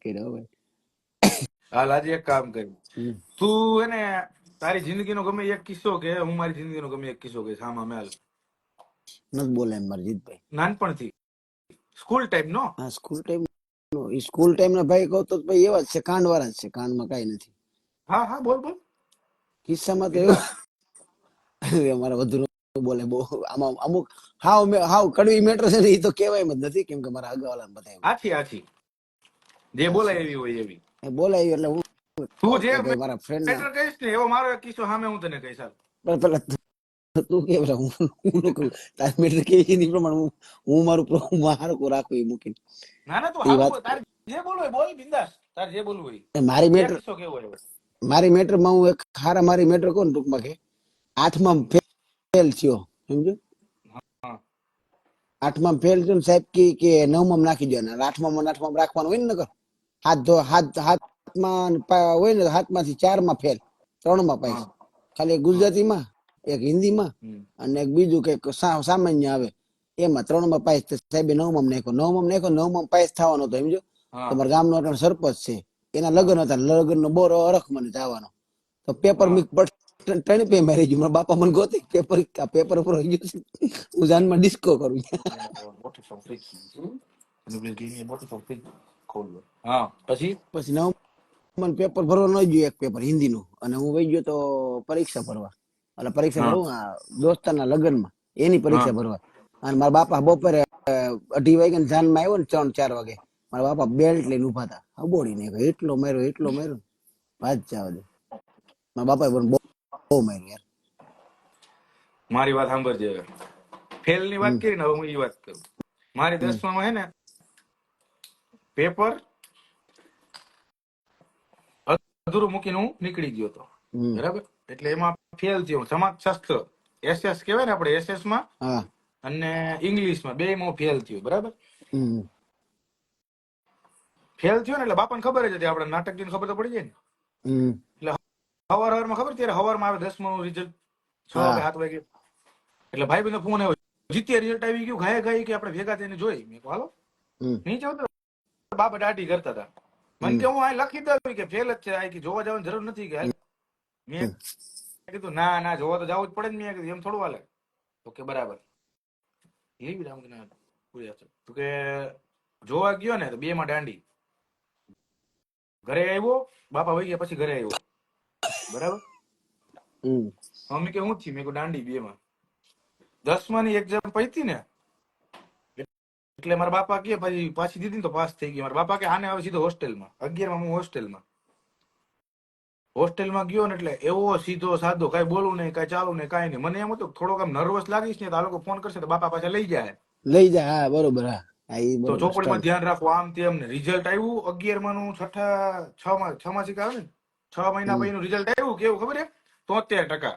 કર્યો ભાઈ. હાલ આજે એક કામ કર્યું, તું એને તારી જિંદગીનો ગમે એક કિસ્સો કે હું મારી જિંદગીનો ગમે એક કિસ્સો કે સામા મેલ નથી બોલે એમ મારા જીતભાઈ. નાનપણથી સ્કૂલ ટાઈમ નો. હા સ્કૂલ ટાઈમ ના ભાઈ કહો તો ભાઈ એવા જ છે, કાંડ વાળા જ છે, કાંડમાં કઈ નથી. હા હા બોલ બોલ કિસ્સામાં તો એવું બિંદાસ. અમારા વધુ ન બોલે બહુ. આમાં અમુક હાવ કડવી મેટર છે ને, એ તો કહેવાય જ નથી, કેમ કે મારા આગળવાળા બધા આછી આછી જે બોલાય એવી હોય એવી. બોલાય એટલે હું તું જે કે મારા ફ્રેન્ડ ના મેટર કહીશ ને એવો મારો એક કિસ્સો સામે હું તને કહીશ. હાલ. પેલા તું કે હું ન કરું તાર મેટર કે એની પ્રમાણે હું મારું રાખું એ મૂકીને ના ના તું એ હારું વાત. બોલ, તારે જે બોલવું હોય બોલ બિંદાસ, તારે જે બોલવું હોય. મારી જે મેટર કિસ્સો કેવો હોય. મારી મેટરમાં હું એક ખારા મારી મેટર કોણ ટૂંકમાં કે 8માં ફેલ થયો, સમજો. હા 8માં ફેલ થયો ને સાહેબ કે 9માં નાખી દો, 8માં રાખવાનું હોય ને, નકર હાથમાં હોય ને, 7માંથી 4માં ફેલ, 3માં પાસ. હા ખાલી હા ગુજરાતીમાં, એક હિન્દીમાં અને એક બીજું કઈક સામાન્ય આવે, એમાં 3માં પાસ. સાહેબે 9માં નાખ્યો, 9માં પાસ થવાનો હતો, સમજો. હા તમારા ગામનો અટણ સરપંચ છે, એના હા લગ્ન હતા, લગ્ન નો બોરો અરખ મને જવાનો, તો પેપર હા મીક ટણી પે મારી ગયું. મારા બાપા મને ગોતી પેપર ઉપર રહી ગયું છે. હું જાનમાં ડિસ્કો કરું. હા પછી પછી 9માં પેપર ભરવા ન ગયું, એક પેપર હિન્દીનું, અને હું વહી ગયો તો પરીક્ષા ભરવા. એટલે પરીક્ષા હા ભરવું દોસ્તારના લગ્નમાં, એની હા પરીક્ષા ભરવા. અને મારા બાપા બપોરે 2:30 વાગે જાનમાં આવ્યો ને, 3-4 વાગે મારા બાપા બેલ્ટ લઈને ઉભા હતા. હબોડી ને એટલો માર્યો વાત જવા દે. મારા બાપાએ બહુ માર્યો યાર. મારી વાત સાંભળજે. હવે ફેલ ની વાત કરી ને, હવે હું એ વાત કરું. મારી 10માં હે ને પેપર અધૂરું મૂકીને હું નીકળી ગયો હતો, બરાબર. એટલે એમાં ફેલ થયો. સમાજશાસ્ત્ર SS કહેવાય ને આપણે, SS માં હા અને ઇંગ્લિશમાં બેમાં ફેલ થયો, બરાબર. હમ ફેલ થયો ને એટલે બાપાને ખબર જ હતી, આપણે નાટક જોઈને ખબર તો પડી જાય ને. હમ એટલે હવારમાં ખબર, ત્યારે હવારમાં આવે 10માં નું રિઝલ્ટ 6 કે હા 7 વાગે. એટલે ભાઈ બંધ ફોન આવ્યો, જીત્યા, રિઝલ્ટ આવી ગયું, ઘાય કે આપણે ભેગા થઈને જોઈ. મેં કહ્યું હાલો. હમ નીચે ઉતરો. બાપા દાઢી કરતા હતા. મને કે હું આ લખી દઉં કે ફેલ જ છે, આ કે જોવા જવાની જરૂર નથી કે હાલ. મેં કીધું ના ના, જોવા તો જવું જ પડે ને. મેં કીધું એમ થોડું હાલે. તો કે બરાબર એવી રામ તું કે જોવા ગયો ને તો 2માં દાંડી. ઘરે આવ્યો, બાપા વહી ગયા પછી ઘરે આવ્યો, બરાબર. મમ્મી કે હું થયું? મેં કહ્યું દાંડી 2માં. 10માં ની એક્ઝામ પતી ને એટલે મારા બાપા કે પાછી દીધી ને તો પાસ થઈ ગઈ. મારા બાપા કે આને આવે સીધો હોસ્ટેલમાં. 11માં હું હોસ્ટેલમાં ગયો ને, એટલે એવો સીધો સાધો, કઈ બોલું નહીં, કઈ ચાલુ નહીં, કઈ નહીં. મને એમ હતું થોડોક આમ નર્વસ લાગીશ ને તો આ લોકો ફોન કરશે તો બાપા પાસે લઈ જાય. હા બરોબર. હા એ તો બરોબર ચોપડીમાં ધ્યાન રાખવું, આમ તેમ. ને રિઝલ્ટ આવ્યું 11માં નું, 6માં શીખાવે ને, 6 મહિના પછી નું રિઝલ્ટ આવ્યું. કેવું ખબર છે? 73%.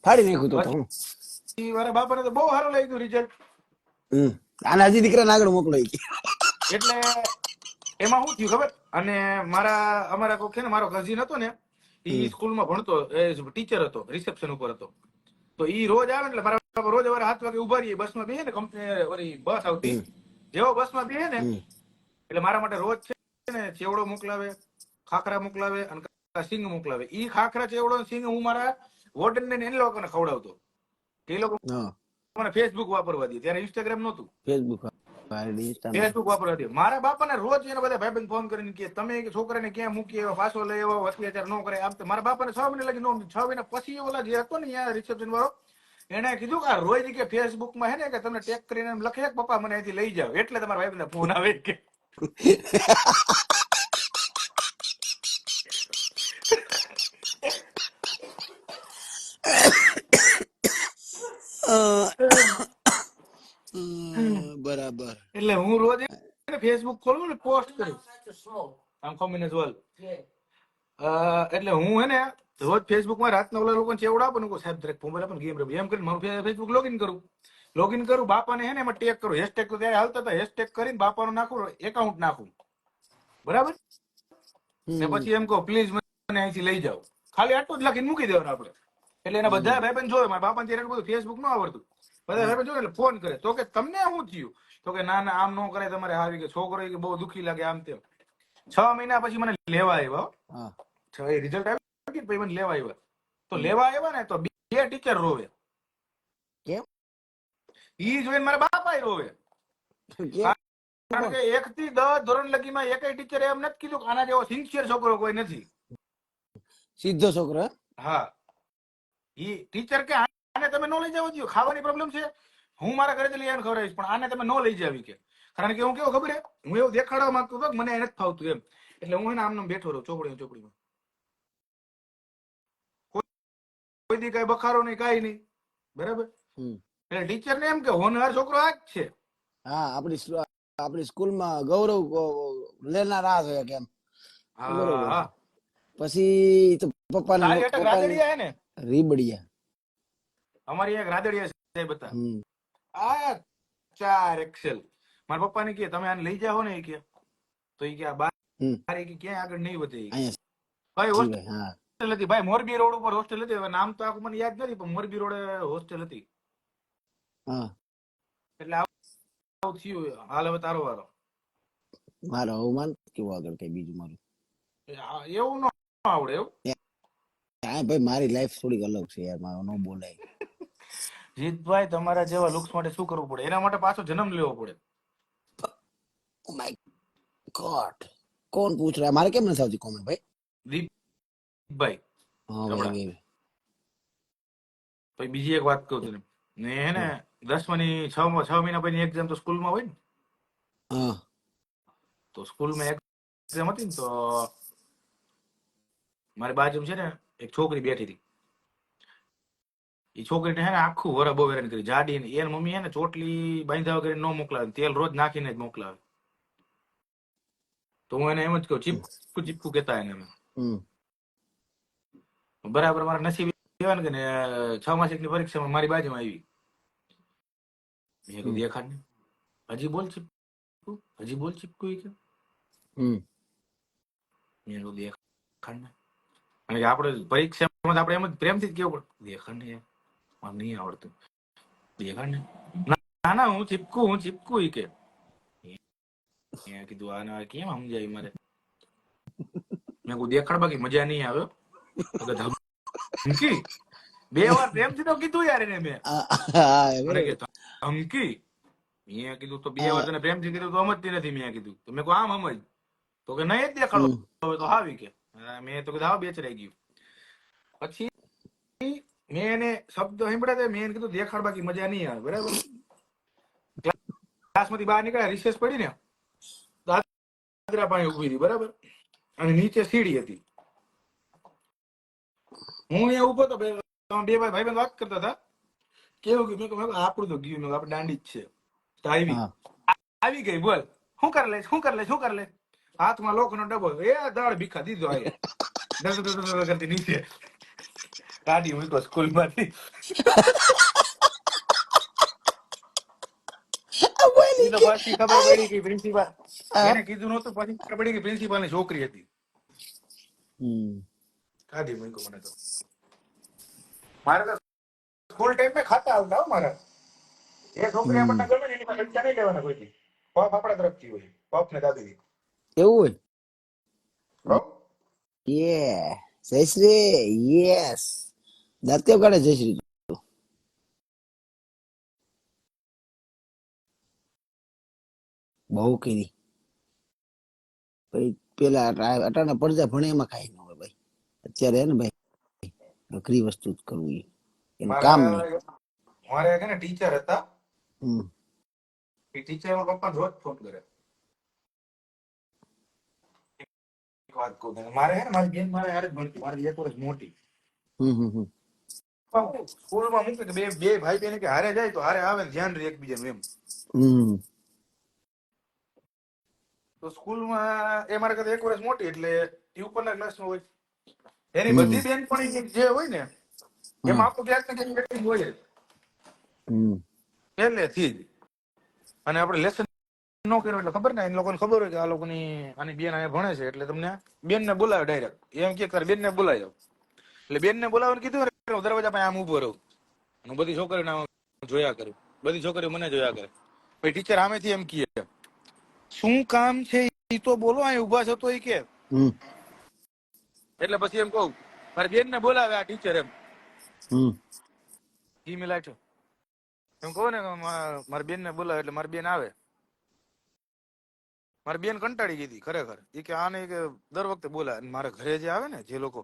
ફાડી નાખ્યું તો હું. પછી મારા બાપાને તો બહુ સારું લાગ્યું રિઝલ્ટ. આના હજી દીકરાને આગળ મોકલો. એટલે એમાં શું થયું ખબર? અને અમારા કોઈ છે ને, મારો કઝિન હતો ને, ઈ સ્કૂલમાં ભણતો, ટીચર હતો, રિસેપ્શન ઉપર હતો. તો ઈ રોજ આવે એટલે મારા બાપા રોજ 7 વાગે ઉભા રહીએ, બસમાં બેસે ને, કંપની બસ આવતી. જેવો બસમાં બેસે ને એટલે મારા માટે રોજ છે ને ચેવડો મોકલાવે, ખાખરા મોકલાવે અને સિંગ મોકલાવે. ઈ ખાખરા, ચેવડો, સિંગ હું મારા વોર્ડન ને એ લોકોને ખવડાવતો. એ લોકો મને ફેસબુક વાપરવા દે, ત્યારે ઇન્સ્ટાગ્રામ નહોતું. ફેસબુક વાપરવા દે. મારા બાપાને રોજ એના બધા ભાઈબંધ ફોન કરીને કે તમે છોકરાને ક્યાં મૂકી આવ્યો, પાછો લઈ આવ્યો, અત્યાચાર ન કરે. આમ મારા બાપાને 6 મહિના લગી નો, 6 મહિના પછી ઓલા જે હતો ને રિસેપ્શન વાળો, એને કીધું કે રોજ કે ફેસબુકમાં હે ને કે તમને ટેગ કરીને એમ લખે પપ્પા મને અહીંથી લઈ જાવ. એટલે તમારા ભાઈબંધ ફોન આવે કે બરાબર. એટલે હું રોજ ફેસબુક ખોલું ને, પોસ્ટ કરું આમ ખમીને જોલ. એટલે હું હે ને રોજ ફેસબુકમાં રાતના ઓલા લોકોને ચેવડા આપો ને, સાહેબ દરેક મોબાઈલ આપો ગેમ રમી, એમ કરીને મારું ફેસબુક લોગિન કરું. બાપાને હે ને એમાં ટેગ કરું. હેશટેગ તો ત્યારે હાલતા હતા, હેશટેગ કરીને બાપાનું નાખું, એકાઉન્ટ નાખું, બરાબર. ને પછી એમ કહો પ્લીઝ મને અહીંથી લઈ જાઓ. ખાલી આટલું જ લખીને મૂકી દેવાનું આપણે. એટલે એના બધા ભાઈબંધ જોવે. મારા બાપાને ત્યારે બધું ફેસબુક ન આવડતું. બધા ભાઈબંધ જોવે એટલે ફોન કરે તો કે તમને શું થયું? તો કે ના ના આમ ન કરે તમારે આવી કે છોકરો કે બહુ દુખી લાગે આમ તેમ. 6 મહિના પછી મને લેવા આવ્યો. હા રિઝલ્ટ આવ્યું કે પછી મને લેવા આવ્યા. તો લેવા આવ્યા ને તો 2 ટીચર રોવે. કેમ ઈ જોઈને મારા બાપા રોવે. કેમ કારણ કે 1 થી 10 ધોરણ લગીમાં એકય ટીચરે એમ નથી કીધું કે આના જેવો સિન્સિયર છોકરો કોઈ નથી. સીધો છોકરો હે? હા ઈ ટીચર કે આને તમે નો લઈ જાવ દો, ખાવાની પ્રોબ્લેમ છે, હું મારા ઘરેથી લઈ આવીને ખવડાવીશ, પણ આને તમે નો લઈ જાવી કે. કારણ કે હું કેવું ખબર હે, હું એવું દેખાડવા માંગતો હતો કે મને નથી ફાવતું એમ. એટલે હું એને આમ બેઠો રહ્યો ચોપડીમાં. કોઈ દી કઈ બખારો નહીં, કાંઈ નહીં, બરાબર. એટલે ટીચર ને એમ કે હોનહાર છોકરો આ જ છે. હા આપણી સ્કૂલમાં ગૌરવ લેનાર આ છે કેમ. બરોબર છે. પછી તો પપ્પાને રાદડિયા હે ને, રીબડિયા અમારી એક રાદડિયા સાહેબ હતા. આ 4 એક્સેલ. મારા પપ્પાને કે તમે આને લઈ જાઓ ને, કે તો ઈ કે આ બાર ક્યાંય આગળ નહીં વધે. ભાઈ હોસ્ટેલ હતી, ભાઈ મોરબી રોડ ઉપર હોસ્ટેલ હતી. હવે નામ તો આખું મને યાદ નથી, પણ મોરબી રોડે હોસ્ટેલ હતી. એટલે આવું થયું. હાલ હવે તારો વારો. મારો અવમાન કેવું આગળ કઈ બીજું મારું એવું ન આવડે એવું. હા ભાઈ મારી લાઈફ થોડીક અલગ છે યાર, મારો ન બોલાય. જીતભાઈ તમારા જેવા લુક્સ માટે શું કરવું પડે? એના માટે પાછો જન્મ લેવો પડે. ઓ માય ગોડ, કોણ પૂછ રહા? મારે કેમ નથી આવતી કોમેન્ટ ભાઈ? દીપભાઈ હા ભાઈ. પછી બીજી એક વાત કહું તને, ને હે ને 10માની 6 મહિના પછી એક્ઝામ તો સ્કૂલમાં હોય ને. હા તો સ્કૂલમાં એક્ઝામ હતી ને, તો મારી બાજુ છે ને એક છોકરી બેઠી હતી. એ છોકરીને હે ને આખું વર બહુ હેરાન કરી. જાડી ને એની મમ્મી હે ને ચોટલી બાંધ્યા વગર ન મોકલાવે, તેલ રોજ નાખીને જ મોકલાવે. તો હું એને એમ જ કહું, ચીપકું કેતા એને અમે. બરાબર મારા નસીબ એવા ને કે 6 માસિકની પરીક્ષામાં મારી બાજુમાં આવી. મેં કીધું દેખાડ ને, હજી બોલ ચીપકું, હજી બોલ ચીપકું. કે મેં કીધું દેખાડ ને. અને આપણે પરીક્ષામાં આપણે એમ જ પ્રેમથી જ કેવું પડે, દેખાડ ને મને નહીં આવડતું, દેખાડ ને. ના ના હું ચીપકું. કે મેં કીધું આના કેમ સમજાય મારે. મેં કીધું દેખાડ, બાકી મજા નહીં આવે. ધમકી 2 વાર પ્રેમથી તો કીધું યાર એને મેં. ધમકી મેં કીધું તો 2 વાર તને પ્રેમથી કીધું તો સમજતી નથી. મેં કીધું તો મેં કહું આમ સમજ, તો કે નહીં જ દેખાડો હવે તો હાવી. કે મેં તો કીધું હાવ બેચરાઈ ગયું. પછી મેં એને શબ્દ સાંભળ્યા, મેં એને કીધું દેખાડ, બાકી મજા નહીં આવે. બરાબર. ક્લાસમાંથી બહાર નીકળ્યા, રિસેસ પડી ને, દાદરા પાસે ઉભી હતી. બરાબર. અને નીચે સીડી હતી. હું અહીંયા ઉભો તો 2 ભાઈ વાત કરતા હતા. કેવું ગયું? મેં આપણું તો ગયું, આપણે દાંડી જ છે. તો આવી ગઈ. બોલ શું કર લે. હાથમાં લોખનો ડબ્બો, એ દાળ ભીખા દીધો. આયા કરતી નીચે કાઢી મૂકો સ્કૂલ માંથી. પછી ખબર પડી કે પ્રિન્સિપાલ એને કીધું નતું. પછી ખબર પડી કે પ્રિન્સિપાલ ની છોકરી હતી. કાઢી મૂકો મને તો. મારે તો સ્કૂલ ટાઈમ ખાતા આવતા મારા એ છોકરી આપણને ગમે એની પાસે પૈસા નહીં લેવાના કોઈથી. પપ આપણા તરફથી હોય, પપ ને દાદી. એવું હોય? જયશ્રી યસ, દાંતિયો કાઢે જયશ્રી. બહુ કીધી પેલા અટાણા પડદા ભણે એમાં કઈ ન હોય ભાઈ. અત્યારે હે ને ભાઈ નકરી વસ્તુ જ કરવું એનું કામ નહીં. મારે છે ને ટીચર હતા. એ ટીચર મારા પપ્પા રોજ ફોન કરે. વાત કહું તને, મારે હે ને મારી બેન મારે હારે જ ભણતી, મારી 1 વર્ષ મોટી. સ્કૂલમાં મૂકે કે બે ભાઈ બેન કે હારે જાય તો હારે આવે, ધ્યાન રહે એકબીજાનું એમ. તો સ્કૂલમાં એ મારા કરતા 1 વર્ષ મોટી, એટલે એ ઉપરના ક્લાસમાં હોય. એની બધી બેન પણ જે હોય ને એમાં આપણું ક્યાંક ને ક્યાંક હોય પહેલેથી જ. અને આપણે લેસન ન કર્યું એટલે ખબર ને, એ લોકોને ખબર હોય કે આ લોકોની આની બેન અહીંયા ભણે છે, એટલે તમને બેનને બોલાવે ડાયરેક્ટ. એમ કે તારે બેનને બોલાવી જાવ. એટલે બેનને બોલાવવાનું કીધું ને, દરવાજા પાસે આમ ઉભો રહું અને બધી છોકરીઓને જોયા કરું. બધી છોકરીઓ મને જોયા કરે. પછી ટીચર સામેથી એમ કહે, શું કામ છે ઈ તો બોલો, અહીં ઉભા છો તો ઈ કે. હમ એટલે પછી એમ કહું, મારી બેન ને બોલાવે આ ટીચર એમ. હમ ઈ મિલાય એમ કહું ને મારી બેન ને બોલાવે એટલે મારી બેન આવે. મારી બેન કંટાળી ગઈ હતી ખરેખર. એ કે આને કે દર વખતે બોલાવે. મારા ઘરે જે આવે ને જે લોકો,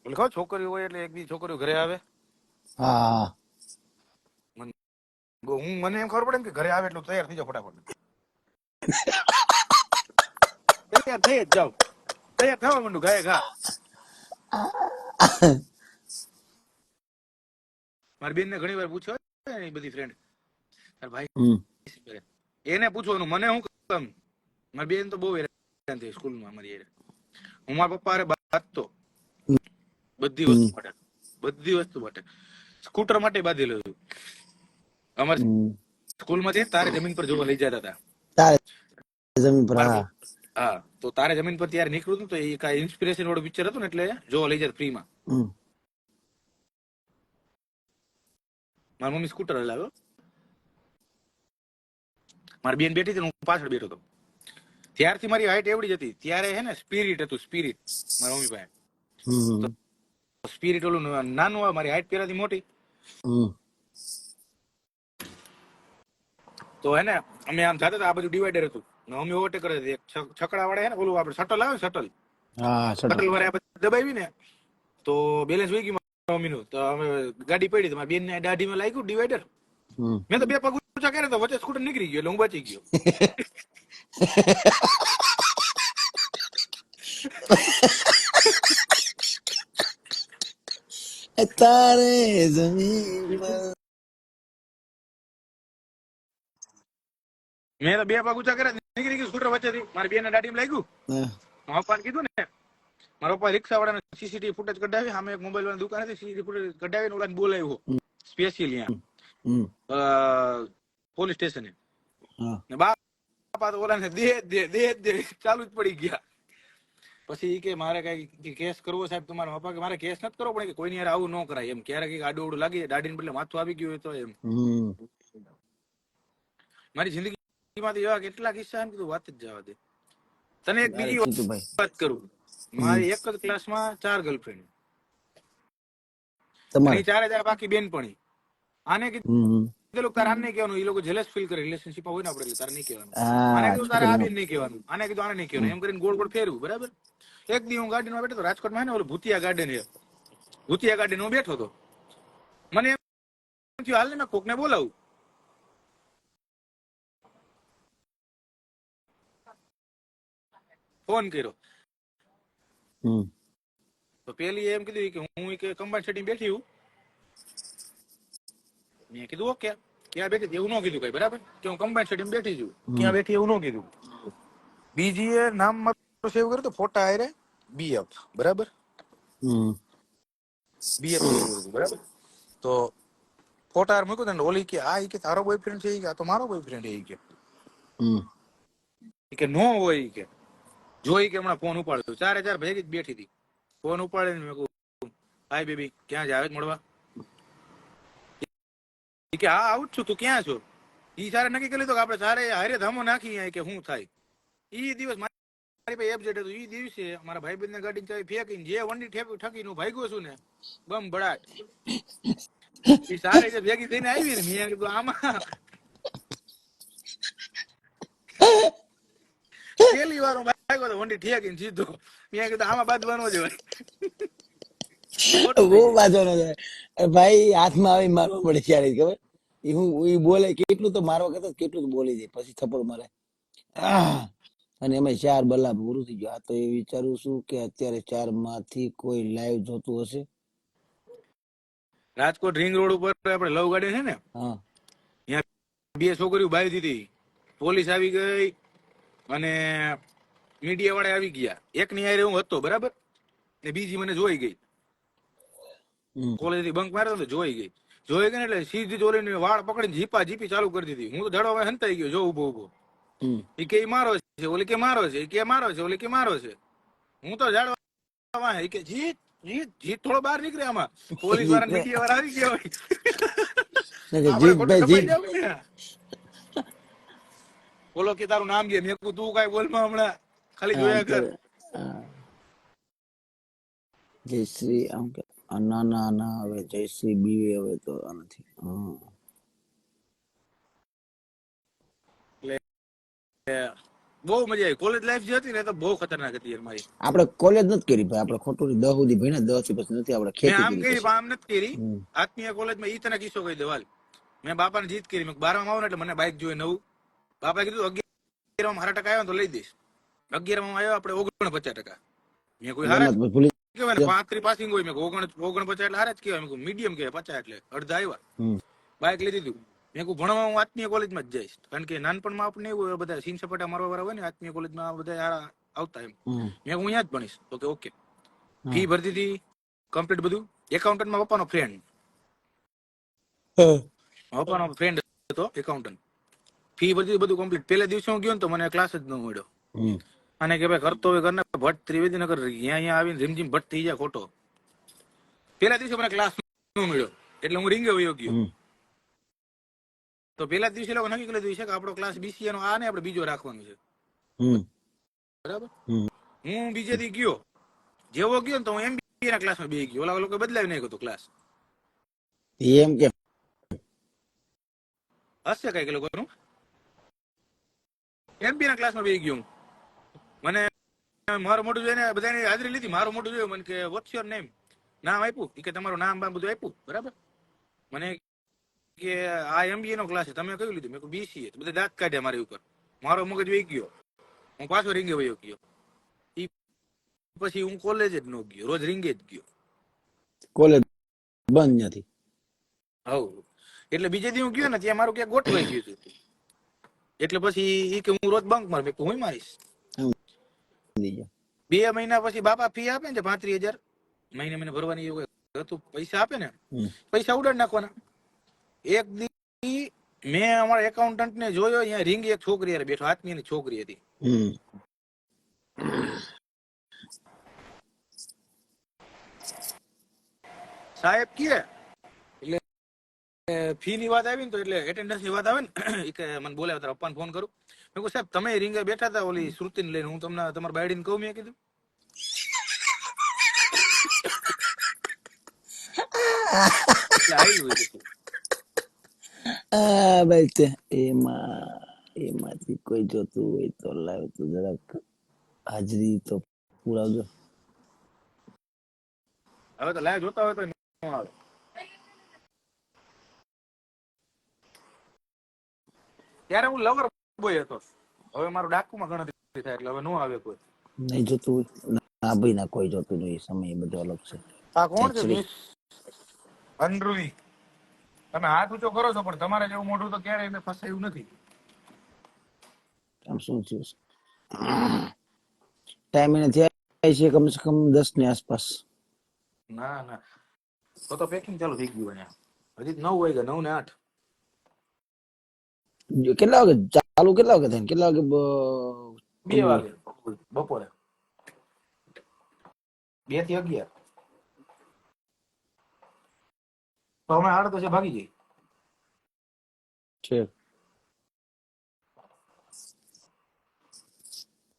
એટલે ખબર છોકરીઓ હોય એટલે એક બી છોકરીઓ ઘરે આવે. હા મને એમ ખબર પડે ને કે ઘરે આવે એટલે તૈયાર થઈ જાવ ફટાફટ. તૈયાર થઈ જ જાવ, તૈયાર થવા માંડું ગાય ઘા. મારી બેન ને ઘણી વાર પૂછ્યો એ બધી ફ્રેન્ડ, ભાઈ હમ એને પૂછવાનું મને શું કામ. મારી બેન તો બહુ હેરાન થઈ સ્કૂલમાં મારી. હું મારા પપ્પા બાંધતો બધી વસ્તુ માટે, બધી વસ્તુ માટે. સ્કૂટર માટે બાંધેલું હતું. અમારે સ્કૂલમાંથી તારે જમીન પર જોવા લઈ જતા હતા. તારે જમીન પર. હા હા, તો તારે જમીન પર ત્યારે નીકળ્યું હતું તો એ કાંઈ ઇન્સ્પિરેશન વાળું પિક્ચર હતું ને એટલે જોવા લઈ જતા ફ્રીમાં. મારી મમ્મી સ્કૂટર હલાવ્યો, મારી બેન બેઠી હતી હું પાછળ બેઠો હતો. ત્યારથી મારી હાઈટ એવડી જ હતી. ત્યારે હે ને સ્પિરિટ હતું, સ્પિરિટ મારા મમ્મી પાસે. સ્પિરિટ ઓલું નાનું આવે, મારી હાઈટ પેલાથી મોટી. તો હે ને અમે આમ જતા હતા, આ બધું ડિવાઈડર હતું. મમ્મી ઓવરટેક કરે છે. છકડા વાળા હે ને ઓલું આપણે શટલ આવે, શટલ શટલ વાળા દબાવી ને તો બેલેન્સ વહી ગયું મમ્મીનું. તો અમે ગાડી પડી, મારી બેન ને દાઢીમાં લાગ્યું ડિવાઈડર. મેં તો બે પગ ઊંચા કર્યા તો વચ્ચે સ્કૂટર નીકળી ગયો એટલે હું બચી ગયો. તારે જમીન પર. મેં તો બે પગ ઊંચા કર્યા, નીકળી ગયું સ્કૂટર વચ્ચેથી. મારી બેન ને દાઢીમાં લાગ્યું. મારા પપ્પાને કીધું ને, મારા પપ્પા રિક્ષા વાળાને સીસીટીવી ફૂટેજ કઢાવી, સામે એક મોબાઈલ વાળાની દુકાન હતી, સીસીટીવી ફૂટેજ કઢાવીને ઓલાને બોલાવ્યો સ્પેશિયલ અહીંયા પોલીસ સ્ટેશને. બાપા તો ઓલાને દે ચાલુ જ પડી ગયા. પછી કે મારે કઈ કેસ કરવો સાહેબ તમારા પપ્પા કે મારે કેસ નથી કરવો પડે કે કોઈની યાર આવું ન કરાય એમ. ક્યારેક આડું ઓડું લાગી દાઢીને બદલે માથું આવી ગયું હોય તો એમ. મારી જિંદગીમાંથી એવા કેટલા કિસ્સા એમ કીધું વાત જ જવા દે. તને એક બીજી વાત કરું, મારી એક જ ક્લાસમાં 4 ગર્લફ્રેન્ડ, ચારે બાકી બેનપણી. આને કીધું તારે આને નહીં કહેવાનું, એ લોકો જેલસ ફીલ કરે રિલેશનશીપમાં હોય ને આપણે, તારે નહીં કહેવાનું. આને કીધું તારે આ બેન નહીં કહેવાનું, આને કીધું આને નહીં કહેવાનું, એમ કરીને ગોળ ગોળ ફેરવું. બરાબર. એક દી હું ગાર્ડનમાં બેઠો હતો રાજકોટમાં, હે ને ઓલું ભૂતિયા ગાર્ડન છે, ભૂતિયા ગાર્ડન હું બેઠો હતો. મને એમ થયું હાલ ને મેં કોકને બોલાવું. ફોન કર્યો તો પેલી એમ કીધું કે હું કમ્બાઈન સેટિંગ બેઠી હું. મેં કીધું ઓકે, ક્યાં બેઠી એવું ન કીધું કઈ. બરાબર, કે હું કમ્બાઈન સેટિંગ બેઠી છું, ક્યાં બેઠી એવું ન કીધું. બીજી એ નામ મારું સેવ કર્યું તો ફોટા આયરે BF. બરાબર, BF સેવ કર્યું. બરાબર, તો ફોટા મૂક્યું ને ઓલી કે આ કે તારો બોયફ્રેન્ડ છે, આ તો મારો બોયફ્રેન્ડ કે નો હોય કે જોઈ કે હમણાં ફોન ઉપાડ્યો. 4 ભેગી જ બેઠી હતી. ફોન ઉપાડીને મેં કહું હાય બેબી ક્યાં જાય મળવા. કે હા આવું જ છું, તું ક્યાં છો. ઈ સારે નક્કી કરી લીધો કે આપણે સારે હારે ધામો નાખી કે શું થાય. ઈ દિવસ મારી પાસે એબજેટ હતું. ઈ દિવસે મારા ભાઈ બંને ગાડીની ચાવી ફેંકીને જે વંડી ઠકીને ભાગ્યો છું ને બમ ભડાટ. ઈ સારે જે ભેગી થઈને આવી ને મેં કીધું આમાં પેલી વાર હું ભાગ્યો તો વંડી ઠેકીને સીધો. મેં કીધું આમાં બાંધવાનો જ હોય. ભાઈ હાથમાં આવી મારવા પડે ત્યારે ખબર. હું બોલે કેટલું તો મારવા કરતા કેટલું તો બોલી દે, પછી થપ્પડ મારે. અને એમાં 4 બલ્લા પૂરું થઈ ગયું. આ તો એ વિચારું છું કે અત્યારે 4 માંથી કોઈ લાઈવ જોતું હશે. રાજકોટ રિંગ રોડ ઉપર આપણે લવ ગાર્ડન છે ને, ત્યાં 2 છોકરીઓ બાઈ દીધી. પોલીસ આવી ગઈ અને મીડિયા વાળા આવી ગયા. એકની હારે હું હતો. બરાબર, ને બીજી મને જોઈ ગઈ. કોલેજ થી બંક માર્યો તો જોઈ ગઈ ને એટલે સીધી ચોરીને વાળ પકડીને જીપી ચાલુ કરી દીધી. હું તો ધડો હંતાઈ ગયો જો ઉભો ઉભો. એ કે મારો છે, ઓલી કે મારો છે, કે મારો છે, ઓલી કે મારો છે. હું તો ઝાડવા કે જીત થોડો બહાર નીકળે. આમાં પોલીસ વાળા મીડિયા વાળા આવી ગયા હોય. કે આપણે ખોટું જીતભાઈ દબાઈ જીત જાવ ને. બોલો કે તારું નામ કે મેં કીધું તું કઈ બોલમાં હમણાં ખાલી આમ જોયા તો કર. જયશ્રી આમ કે ના ના ના હવે જયશ્રી બીવે હવે તો આ નથી એટલે બહુ મજા આવી. કોલેજ લાઈફ જે હતી ને એ તો બહુ ખતરનાક હતી યાર મારી. આપણે કોલેજ નથી કરી ભાઈ, આપણે ખોટું 10 સુધી ભણ્યા, 10 થી પછી નથી આપણે મેં ખેતી આમ કરી કરી પછી. પણ આમ નથી કરી. આત્મીય કોલેજમાં ઈ તને કિસ્સો કહી દેવાલ. મેં બાપાને જીત કરી. મેં 12માં આવું ને એટલે મને બાઇક જોઈએ નવું. બાપાએ કીધું 11માં મારા ટકા આવ્યો ને તો લઈ દઈશ. 11માં આવ્યો આપણે 49%. મેં કોઈ હારા એમાં તો ભૂલી કહેવાય ને જાઓ. 35 પાસિંગ હોય. મેં 49 એટલે હારા જ કહેવાય. મેં મીડિયમ કહેવાય 50 એટલે અડધા આવ્યા. હમ. બાઇક લઈ દીધું. મેં કહું ભણવા હું આત્મીય કોલેજમાં જ જઈશ. કારણ કે નાનપણમાં આપણે એવું હોય બધા સીન સપાટા મારવા વાળા હોય ને આત્મીય કોલેજમાં બધા હારા આવતા એમ. હમ. મેં હું અહીંયા જ ભણીશ. તો કે ઓકે. હા. ફી ભરતી હતી કમ્પ્લીટ બધું. એકાઉન્ટન્ટમાં પપ્પાનો ફ્રેન્ડ હતો એકાઉન્ટન્ટ. ફી ભરતી બધું કમ્પ્લીટ. પહેલા દિવસે હું ગયો ને તો મને ક્લાસ જ ન મળ્યો. હમ. અને કે ભાઈ કરતો હોય ઘરના ભટ્ટ ત્રિવેદીનગર અહીંયા આવીને રીમઝીમ ભટ્ટ થઈ જાય ખોટો. પહેલા દિવસે મને ક્લાસ ન મળ્યો એટલે હું રીંગે વયો ગયો. હમ. તો પહેલા દિવસે લોકો નક્કી કરી દીધું છે કે આપણો ક્લાસ બીસીએ નો આ ને આપણે બીજો રાખવાનો છે. હમ. બરાબર. હમ. હું બીજે દી ગયો. જેવો ગયો ને તો હું એમબીએ ના ક્લાસમાં બેસી ગયો. ઓલા લોકો બદલાવી નાખ્યો તો ક્લાસ. એમ કે હશે કઈક લોકોનું. એમબીએ ના ક્લાસમાં બેસી ગયો હું. મને મારું મોટું જોઈને બધાની હાજરી લીધી. મારું મોટું જોયું મને કે વોટ્સ યોર નેમ, નામ આપ્યું. કે તમારું નામ બામ બધું આપ્યું. બરાબર. મને કે આ એમબીએ નો ક્લાસ છે, તમે કયું લીધું? મેં કહ્યું બીસીએ. બધા દાંત કાઢ્યા મારી ઉપર. મારો મગજ વહી ગયો. હું પાછો રીંગે વયો ગયો. પછી હું કોલેજ જ ન ગયો. રોજ રીંગે જ ગયો. કોલેજ બંધ નથી. હવ એટલે બીજે દી હું ગયો ને ત્યાં મારું ક્યાંક ગોઠવાઈ ગયું હતું. એટલે પછી ઈ કે હું રોજ બંક માર. મેં હું મારીશ. 2 મહિના પછી બાપા ફી આપે ને 35,000 મહિને ભરવાની એવું હતું. પૈસા આપે ને પૈસા ઉડાડ નાખવાના. એક દી મેં અમારા એકાઉન્ટન્ટ ને જોયો અહીંયા રીંગ એક છોકરી યાર બેઠો. આત્મીયની છોકરી હતી. સાહેબ કે એટલે ફી ની વાત આવી ને તો એટલે એટેન્ડન્સ ની વાત આવે ને એ કે મને બોલાવે તારા પપ્પાને ફોન કરું. મેં કહ્યું સાહેબ તમે રીંગે બેઠા હતા ઓલી શ્રુતિને લઈને, હું તમને તમારા બાયડીને કહું. મેં કીધું એટલે આવી હોય કીધું. ભાઈ તે એમાંથી કોઈ જોતું હોય તો લાવ તો જરાક હાજરી તો પુરાવજો. હવે તો લાઈવ જોતા હોય તો ન આવે. ત્યારે હું લવર બોય હતો. હવે મારું ડાકુમાં ગણતરી થાય એટલે હવે નો આવે કોઈ. નહીં જોતું હોય ના ભાઈ ના કોઈ જોતું નહીં. સમય બધો અલગ છે. આ કોણ છે એકચ્યુઅલી મિસ અંડ્રુની? તમે હાથ ઊંચો કરો છો પણ તમારે જેવું મોઢું તો ક્યારેય મેં ફસાયું નથી. આમ શું થયું ટાઈમ એને થયા છે કમસે કમ 10 ની આસપાસ. ના ના તો પેકિંગ ચાલુ થઈ ગયું અહીંયા. હજી 9 વાગ્યા. 9 ને 8. કેટલા વાગે ચાલુ? કેટલા વાગે થાય? કેટલા વાગે 2 વાગે બપોરે. 2 થી 11. તો અમે 8 ભાગી જઈએ. છે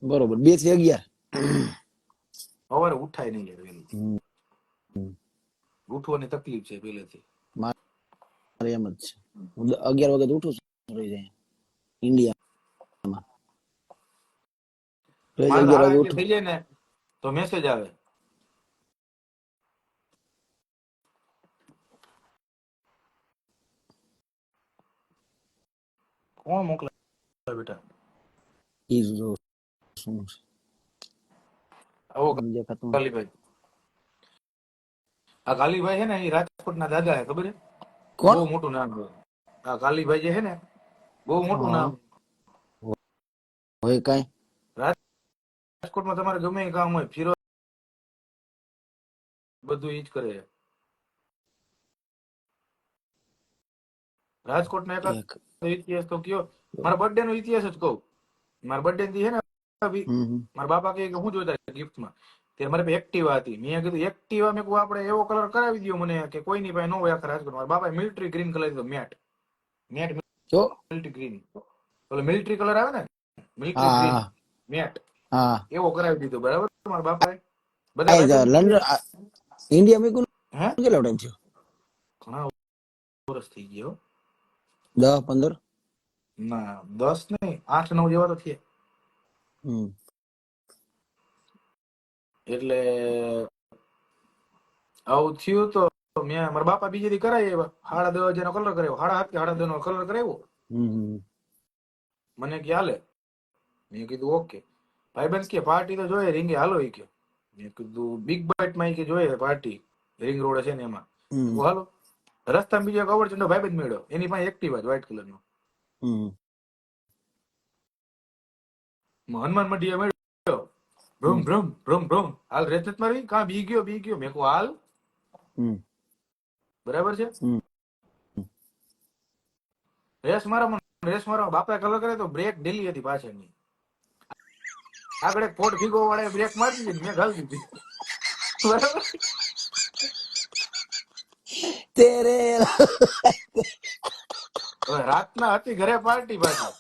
બરોબર. 2 થી 11 સવારે ઉઠાય નહીં યાર વહેલું. ઉઠવાની તકલીફ છે પહેલેથી. મારે એમ જ છે. હું 11 વાગે તો ઉઠું છું. રહી જાય ઇન્ડિયામાં. રોજ મારે 11 વાગે 11 ઉઠું. થઈ જાય ને તો મેસેજ આવે. કોણ મોકલે બેટા? ઈ જો શું છે આવો દેખાતું. કાલીભાઈ. આ કાલીભાઈ છે ને એ રાજકોટના દાદા છે, ખબર છે? કોણ બહુ મોટું નામ છે. આ કાલીભાઈ જે છે ને બહુ મોટું નામ. હોય કઈ રાજકોટમાં તમારે ગમે એ કામ હોય ફિરો બધું ઈ જ કરે છે. રાજકોટનો એકાદ ઇતિહાસ તો કયો. મારા બર્થડે નો ઇતિહાસ જ કહું. મારા બર્થડે થી છે ને મારા બાપા કહે કે હું જોઈતા ગિફ્ટમાં ત્યારે મારી પાસે એક્ટિવા હતી. મેં કીધું એક્ટિવા મેં કહું આપણે એવો કલર કરાવી દો મને કે કોઈની પાસે ન હોય આખા રાજકોટ. મારા બાપાએ મિલિટરી ગ્રીન કલર દીધો, મેટ મેટ જો મિલિટરી ગ્રીન, ઓલો મિલિટરી કલર આવે ને મિલિટરી ગ્રીન હા મેટ, હા એવો કરાવી દીધો. બરાબર, મારા બાપાએ બધા આ ભાઈબંધ લંડન ઇન્ડિયા મૂક્યું હે કેટલો ટાઈમ થયો? ઘણા વર્ષ થઈ ગયો. 10-15? ના 10 નહીં, 8-9 જેવા તો થયા. હમ એટલે આવું થયું તો મેં મારા બાપા બીજે દી કરાવી આવ્યા. 10,500 નો કલર કરાવ્યો, 7.5 કે 10,500 નો કલર કરાવ્યો. હમ મને કે હાલે. મેં કીધું ઓકે. ભાઈબંધ કે પાર્ટી તો જોઈએ રીંગે, હાલો એ કે. મેં કીધું બિગ બાઇટ માં કે જોઈએ પાર્ટી, રિંગ રોડ છે ને એમાં. હમ હાલો. રસ્તામાં બીજો એક અવરચંદો ભાઈબંધ મળ્યો, એની પાસે એક્ટિવા વ્હાઈટ કલર નો. હમ હનુમાન મંડી મળ્યો, ભ્રમ ભ્રમ ભ્રમ ભ્રમ, હાલ રેત નથી મારી, કાં બી ગયો બી ગયો. મેં કહું હાલ, હમ બરાબર છે. હમ રેસ મારા બાપાએ કલર કરે તો બ્રેક ઢીલી હતી પાછળની. આગળ એક ફોટ ભીગો વાળે બ્રેક મારી દીધી, મેં ઘાલી દીધી. બરાબર. તેરે હવે રાતના હતી ઘરે પાર્ટી પાછી.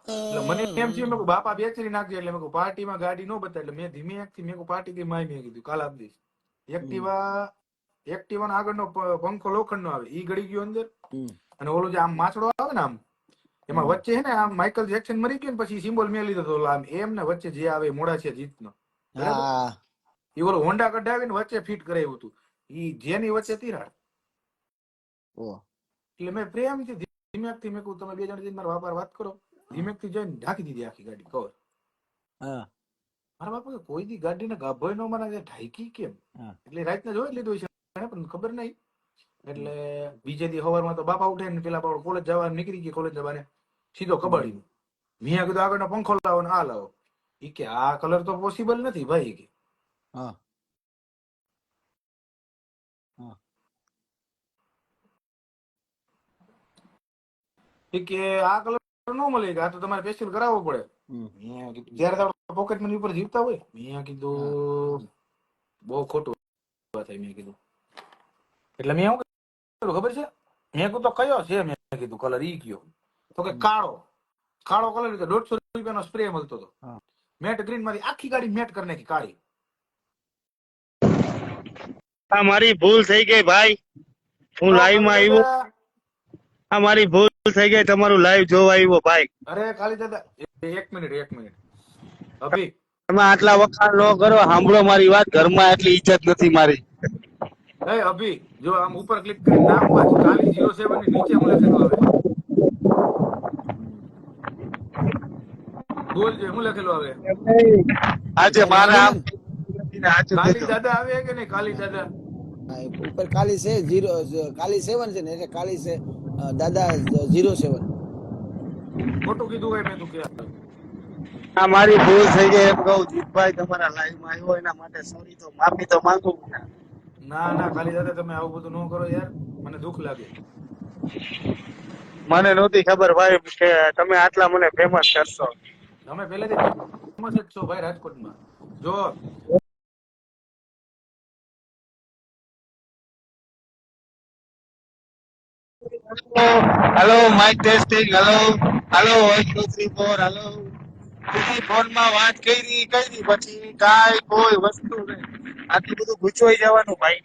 એટલે મને એમ થયું મેં બાપા બેચરી નાખજે, એટલે મેં પાર્ટીમાં ગાડી ન બતાવી. એટલે મેં ધીમે એકથી મેં પાર્ટી કઈ માય મેં કીધું કાલ આપી દઈશ. એક્ટિવા આગળનો પંખો લોખંડ નો આવે, ઈ ગળી ગયો અંદર. અને ઓલો જે આમ માછડો આવે ને આમ, એમાં વચ્ચે છે ને આમ માઇકલ જેક્સન મરી ગયો ને પછી સિમ્બોલ મેં લીધો હતો આમ એમ ને વચ્ચે જે આવે મોડા છે જીતનો, બરાબર. એ ઓલો હોન્ડા કઢાવીને વચ્ચે ફિટ કરાવ્યું હતું, ઈ જેની વચ્ચે તિરાડ. એટલે મેં પ્રેમથી ધીમેકથી મેં કહું તમે બે જણ મારા બાપા વાત કરો, ધીમેકથી જઈને ઢાંકી દીધી આખી ગાડી કવર. મારા બાપા કોઈ દી ગાડીને ગાભોય નો મને ઢાંકી કેમ, એટલે રાતના જોઈ લીધું છે પણ ખબર નહીં. એટલે બીજે દી સવારમાં તો બાપા ઉઠે ને પેલા કોલેજ જવા નીકળી ગઈ, કોલેજ જવાને સીધો કબાડી. મેં કીધું આગળનો પંખો લાવો ને આ લાવો. ઈ કે આ કલર તો પોસિબલ નથી ભાઈ કે. કે આ કલર ન મળે, આ તો તમારે સ્પેશિયલ કરાવવો પડે. મેં કીધું જયારે પોકેટ મની ઉપર જીવતા હોય, મેં કીધું બહુ ખોટું થાય. મેં કીધું એટલે મેં શું કીધું ખબર છે, મેં કીધું તો કયો છે, મેં કીધું કલર ઈ કયો, તો કે કાળો કાળો કલર, 150 રૂપિયાનો સ્પ્રે મળતો હતો મેટ ગ્રીન માંથી, આખી ગાડી મેટ કરી નાખી કાળી. આ મારી ભૂલ થઈ ગઈ ભાઈ, હું લાઈવ માં આવ્યો. આ મારી ભૂલ થઈ ગઈ, તમારું લાઈવ જોવા આવ્યો ભાઈ. અરે કાલી દાદા એક મિનિટ અભી, તમે આટલા વખાણ ન કરો, સાંભળો મારી વાત. ઘરમાં એટલી ઇજ્જત નથી મારી. એ અભી જો આમ ઉપર ક્લિક કરીને નામ વાંચ, કાલી 07 ની નીચે હું લખેલું આવે, બોલ જે હું લખેલું આવે. આજે મારા આમ કાલી દાદા આવે કે નહીં, કાલી દાદા ઉપર કાલી છે 0 કાલી 7 છે ને, એટલે કાલી છે દાદા 07. ખોટું કીધું હોય મેં તું કે. આ મારી ભૂલ થઈ ગઈ એમ કહું. જીતભાઈ તમારા લાઈવ માં આવ્યો એના માટે સોરી, તો માફી તો માંગુ. ના કાલી દાદા તમે આવું બધું ન કરો યાર, મને દુઃખ લાગે. મને નહોતી ખબર ભાઈ કે તમે આટલા મને ફેમસ કરશો. તમે પહેલેથી ફેમસ જ છો ભાઈ રાજકોટમાં. જો hello mike testing, hello hello 1 2 3 4 hello. Phone માં વાત કરી પછી કાઈ કોઈ વસ્તુ નહીં, આટલું બધું ગુચવાઈ જવાનું ભાઈ.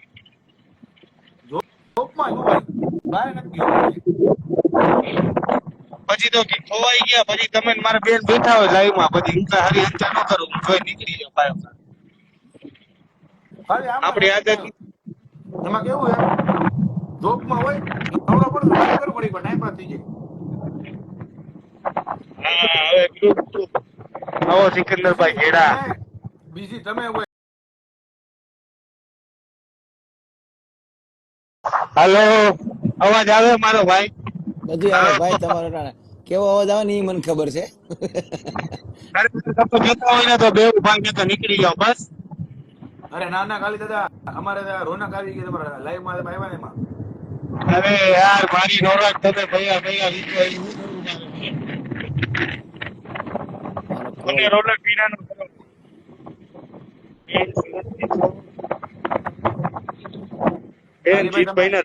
જોબમાં શું ભાઈ, બહાર નથી ગયો હું ભાઈ. પછી તો ખોવાઈ ગયા, પછી તમે મારા બેન બેઠા હોય લાઈવ માં, પછી હું કઈ હારી હંચા ન કરું, હું જોઈ નીકળી જાઉં ભાઈ. ખાલી આમ આપડી આદત એમાં કેવું છે, જોબમાં હોય નવરો પડે તો વાત કરવું પડી, પણ ટાઈમ પાસ થઈ જાય. હા હવે ગ્રુપ નવો સિકંદરભાઈ ઘેડા. બીજી તમે હોય. હાલો અવાજ આવે મારો ભાઈ? બધી આવે ભાઈ, તમારો કેવો અવાજ આવે ને એ મને ખબર છે. જતા હોય ને તો બે ભાગ તો નીકળી જાઓ બસ. અરે ના કાલી દાદા, અમારે રોનક આવી ગઈ તમારા લાઈવ માં આવ્યા ને એમાં. અરે યાર મારી રોનક તમે ભૈયા મને રોનક વિના નો કરો. બેન કાલીભાઈ તમે જીતભાઈ ના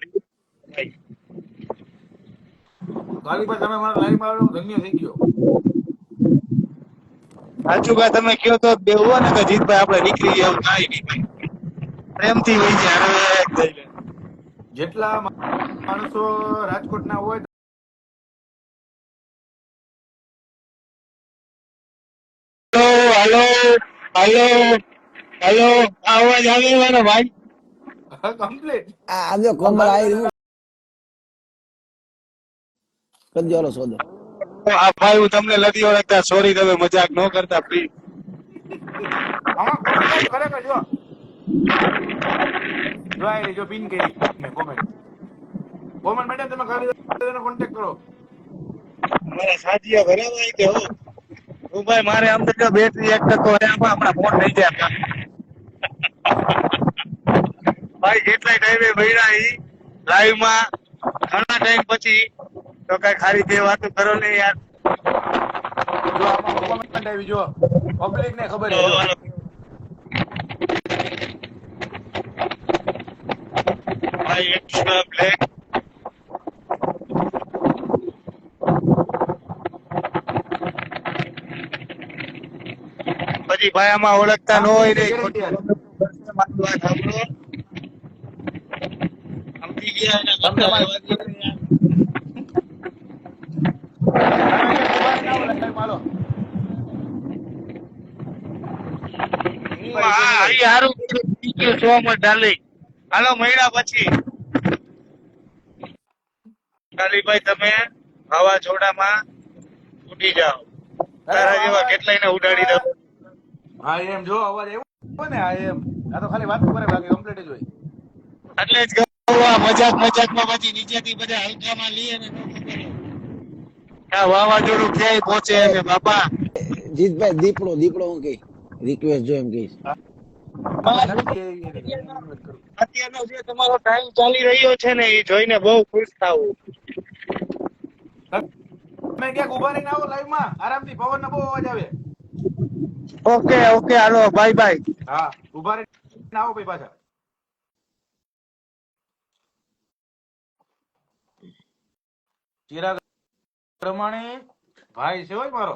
કાલીભાઈ તમે મારા લાઈનમાં આવ્યો હું ધન્ય થઈ ગયો. સાચું કા તમે કયો તો દેવું હોય ને કે જીતભાઈ આપણે નીકળી ગયા એવું થાય નહીં ભાઈ. પ્રેમથી હોય છે અરે જેટલા માણસો રાજકોટના હોય હાલો હાલો હાલો અવાજ આવે મારો ભાઈ. કમ્પ્લીટ. આજે કોમળ આવી રહ્યું કરજો હાલો સોદો. આ ભાઈ હું તમને નથી ઓળખતા, સોરી, તમે મજાક ન કરતા પ્લીઝ. આમાં કોમેન્ટ ખરેખર જો આઈ જો પિન કરી મેં કોમેન્ટ મેડમ તમે કાલીભાઈનો કોન્ટેક્ટ કરો. મારા સાજીયા ભરાવા કે હો હું ભાઈ મારે અંદર જો બેટરી 1% હે હમણાં ફોન થઈ જાય ભાઈ. કેટલાય ટાઈમે ભર્યા ઈ લાઈવ માં ઘણા ટાઈમ પછી તો કઈ ખાલી બે વાતો કરો ને યાર. જો આમાં કોમેન્ટ આવી જો પબ્લિક ને ખબર છે જો ભાઈ એક્સ્ટ્રા બ્લેક પછી ભાઈ આમાં ઓળખતા ન હોય ને ગેરંટી યાર. મારી વાત સાંભળો. સમજી ગયા ને તમે બધા તમારી- એવા જ છે યાર. હાલો હા અહીં હારું thank you so much darling. હાલો મહિના પછી કાલીભાઈ તમે વાવાઝોડામાં ઉડી જાઓ. તારા જેવા કેટલાય ને ઉડાડી દો. હા એમ જો અવાજ આવ્યો ને હા એમ આ તો ખાલી વાત કરે બાકી કમ્પ્લીટ જ હોય. એટલે જ કહું આ મજાકમાં પછી નીચેથી બધા હલકામાં લઈએ ને તો ખબર હોય. આ વાવાઝોડું ક્યાંય પહોંચે ને બાપા. જીતભાઈ દીપડો હું કઈ રિક્વેસ્ટ જો એમ કહીશ. અત્યારનો જે તમારો ટાઈમ ચાલી રહ્યો છે ને એ જોઈને બહુ ખુશ થાવું. તમે ક્યાંક ઉભા રહીને આવો લાઈવ માં આરામથી પવન નો બહુ અવાજ આવે. ઓકે હાલો બાય બાય. હા ઉભા રહીને આવો ભાઈ પાછા. ચિરાગ પ્રમાણે ભાઈ છે હોય મારો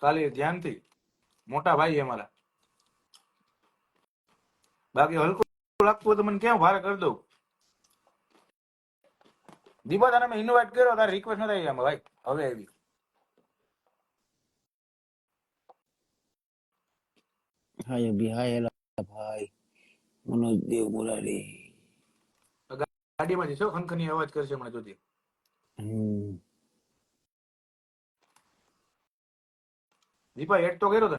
કાલે ધ્યાનથી મોટા ભાઈ છે મારા. બાકી હલકું લાગતું હોય તો મને કેમ ભારે કરી દઉં. દીપા તને મેં ઇન્વાઇટ કર્યો તારે રિક્વેસ્ટ નથી આવી આમાં ભાઈ હવે આવી. હાય અભી હાય હેલા ભાઈ મનોજ દેવ મુરારી. ગાડીમાં જશો ખનખની અવાજ કરશે હમણાં જોતી. દીપા એડ તો કર્યો તને.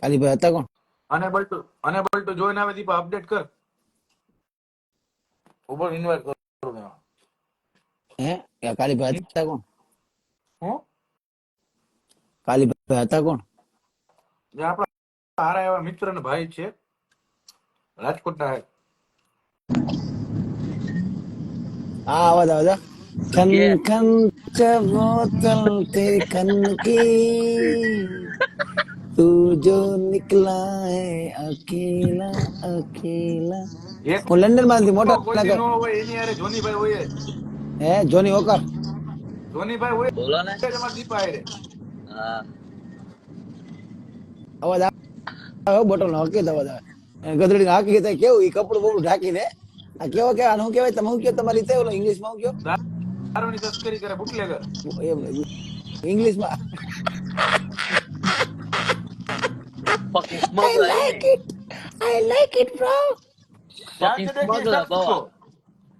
કાલીભાઈ હતા કોણ? અનેબલ ટુ જોઈન આવે દીપા અપડેટ કર. ઉપર ઇન્વાઇટ કરું મેં. હે કાલીભાઈ હતા કોણ? હું કાલીભાઈ હતા કોણ? જે આપણા સારા એવા મિત્ર ને ભાઈ છે રાજકોટના. હા આવાજ આવે ખન ખન બોતલ તેરી ખન की तू जो निकला है अकेला अकेला. એક હું લંડન માંથી મોટા કોઈ દી નગર. નો હોય એની હારે જોનીભાઈ હોય જ. હે જોની વોકર જોનીભાઈ હોય બોલો ને. જ અમારા દીપા હારે. હા અવાજ આવે બોટલ નો હકી અવાજ આવે. ગધડી હાકી તો કેવું ઈ કપડું બપડું ઢાંકીને આ કેવો કે આનું કેવાય તમે શું કયો તમારી રીતે ઓલો ઇંગ્લિશ માં કયો દારૂની તસ્કરી કરે બુટલેગર. ઇંગ્લિશ માં fucking I smuggler like ini. it I like it bro. Fucking smuggler bawa.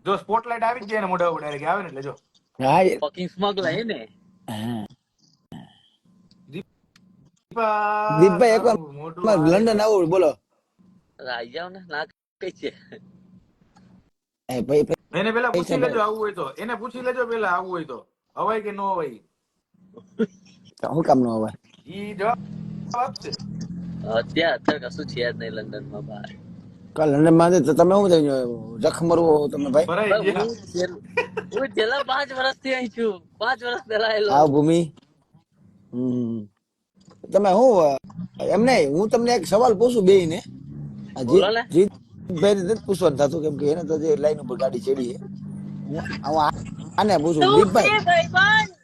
જો સ્પોટલાઇટ આવી જ જાય ને મોઢા ઉપર ડાયરેક્ટ આવે ને એટલે જો હા Fucking smuggler ini. Deepa Deepbhai એકવાર તારું મોઢું આવે. લંડન આવું બોલો. Raja na nak kece. એ ભાઈ એને પેલા પૂછી પૈસા લેજો આવું હોય તો. એને પૂછી લેજો પેલા આવું હોય તો અવાય કે નો અવાય. હું કામ નો આવે ઈ જવાબ આપશે. Dia અત્યારે કશું છે જ નહીં લંડનમાં બહાર. કાલ લંડન માં તો તમે શું થયું જખમરવો તમે ભાઈ? ભરાઈ ભાઈ ગયા. હું છેલ્લા 5 વર્ષથી અહીં છું. 5 વર્ષ પહેલા આવેલો. આવ ભૂમિ. હમ. તમે હું એમ નહીં, હું તમને એક સવાલ પૂછું બે ને. બોલો ને. જીતભાઈ નથી પૂછવાનું થતું, કેમ કે એને તો જે લાઈન ઉપર ગાડી ચડી છે. હું આને પૂછું, તું દીપભાઈ કે ભાઈબંધ